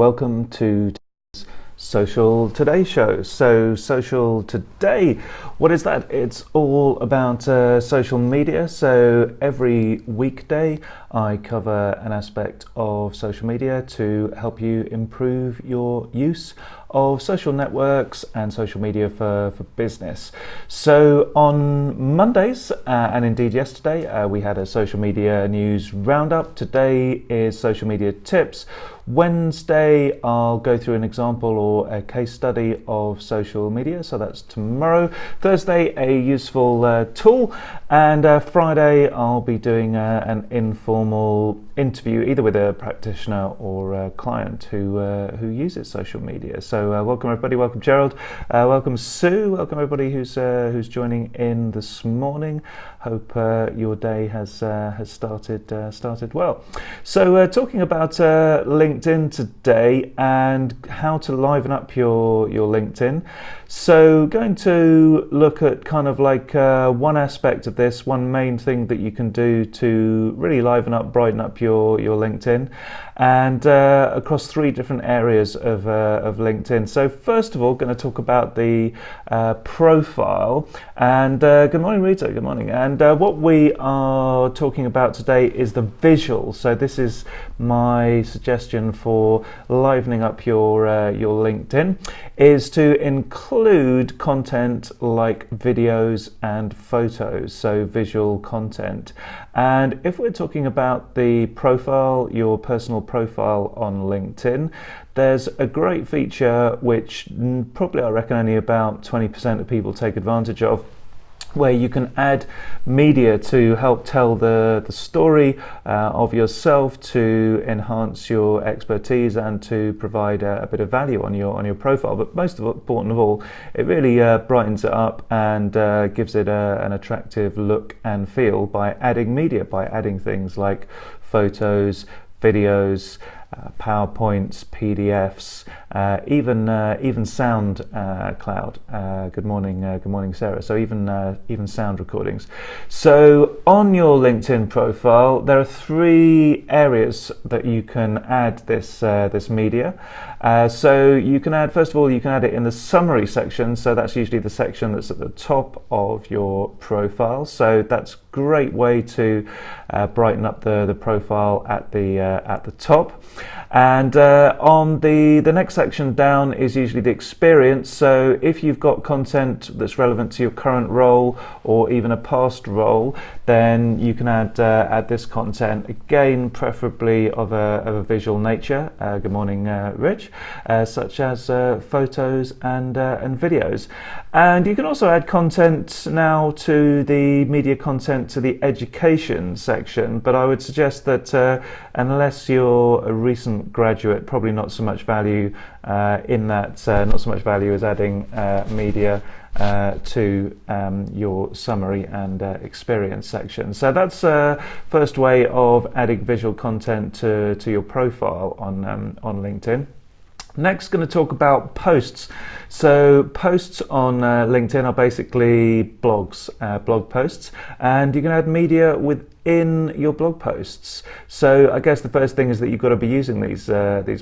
Welcome to Social Today show. So Social Today, what is that? It's all about social media. So every weekday I cover an aspect of social media to help you improve your use of social networks and social media for business. So on Mondays, and indeed yesterday, we had a social media news roundup. Today is social media tips. Wednesday, I'll go through an example or a case study of social media, so that's tomorrow. Thursday, a useful tool, and Friday, I'll be doing an informal interview, either with a practitioner or a client who uses social media. So welcome everybody, welcome Gerald, welcome Sue, welcome everybody who's joining in this morning. Hope your day has started well. So talking about LinkedIn today and how to liven up your LinkedIn. So going to look at kind of like one aspect of this, one main thing that you can do to really liven up, brighten up your LinkedIn, and across three different areas of LinkedIn. So first of all, going to talk about the profile. And good morning, Rita. Good morning. And what we are talking about today is the visual. So this is my suggestion for livening up your LinkedIn, is to include content like videos and photos, so visual content. And if we're talking about the profile, your personal profile on LinkedIn, there's a great feature which probably I reckon only about 20% of people take advantage of, where you can add media to help tell the story of yourself, to enhance your expertise and to provide a bit of value on your profile. But most important of all, it really brightens it up and gives it an attractive look and feel by adding media, by adding things like photos, videos, PowerPoints, PDFs, even sound cloud. Good morning, Sarah. So even sound recordings. So on your LinkedIn profile, there are three areas that you can add this media. So you can add, first of all, you can add it in the summary section. So that's usually the section that's at the top of your profile. So that's a great way to brighten up the profile at the top. And on the next section down is usually the experience. So if you've got content that's relevant to your current role or even a past role, then you can add this content, again preferably of a visual nature. Good morning, Rich. Such as photos and videos. And you can also add content now to the media content to the education section, but I would suggest that unless you're a recent graduate, probably not so much value in that, not so much value as adding media to your summary and experience section. So that's first way of adding visual content to your profile on LinkedIn. Next, going to talk about posts. So posts on LinkedIn are basically blogs, blog posts, and you can add media within your blog posts. So I guess the first thing is that you've got to be using these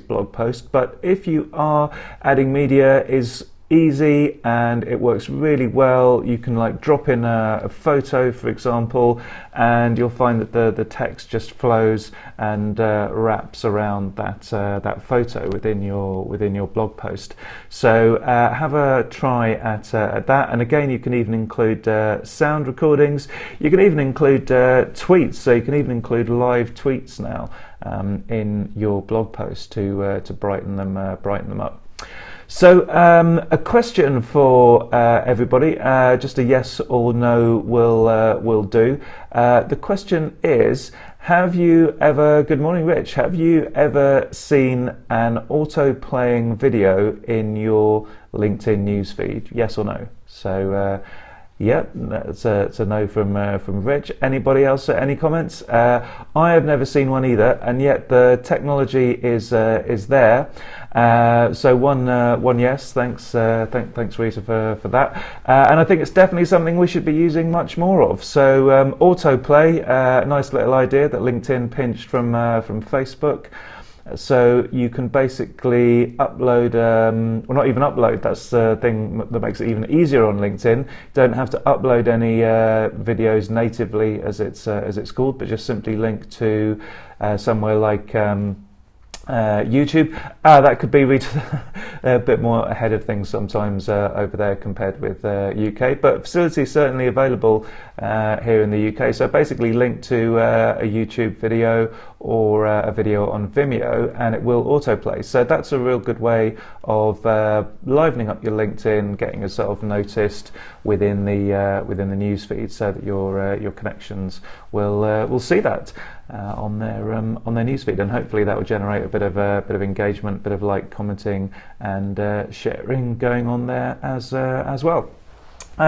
blog posts. But if you are adding media, is easy and it works really well. You can like drop in a photo, for example, and you'll find that the text just flows and wraps around that photo within your blog post. So have a try at that. And again, you can even include sound recordings. You can even include tweets. So you can even include live tweets now in your blog post to brighten them up. So a question for everybody, just a yes or no will do. The question is, have you ever, good morning Rich, have you ever seen an auto-playing video in your LinkedIn newsfeed? Yes or no? So yep, it's a no from Rich. Anybody else? Any comments? I have never seen one either, and yet the technology is there. So one yes. Thanks Rita for that. And I think it's definitely something we should be using much more of. So autoplay, nice little idea that LinkedIn pinched from Facebook. So you can basically upload, well, not even upload, that's the thing that makes it even easier on LinkedIn. You don't have to upload any videos natively, as it's called, but just simply link to somewhere like YouTube. That could be a bit more ahead of things sometimes over there compared with UK, but facilities certainly available here in the UK. So basically link to a YouTube video or a video on Vimeo, and it will autoplay. So that's a real good way of livening up your LinkedIn, getting yourself noticed within the news feed, so that your connections will see that on their newsfeed, and hopefully that will generate a bit of engagement, bit of like, commenting, and sharing going on there as well.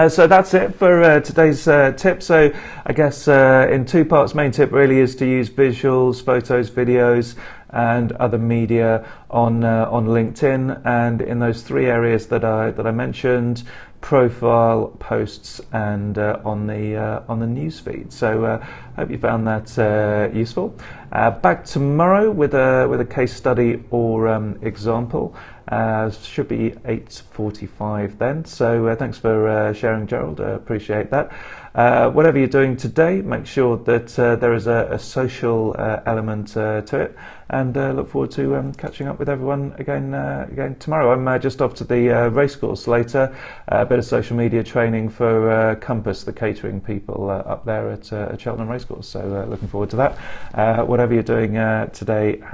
So that's it for today's tip. So I guess in two parts, main tip really is to use visuals, photos, videos, and other media on LinkedIn, and in those three areas that I mentioned: profile, posts, and on the news feed. So hope you found that useful. Back tomorrow with a case study or example. Should be 8:45 then. So thanks for sharing, Gerald. Appreciate that. Whatever you're doing today, make sure that there is a social element to it, and look forward to catching up with everyone again tomorrow. I'm just off to the racecourse later. A bit of social media training for Compass, the catering people up there at Cheltenham Racecourse. So looking forward to that. Whatever you're doing today, have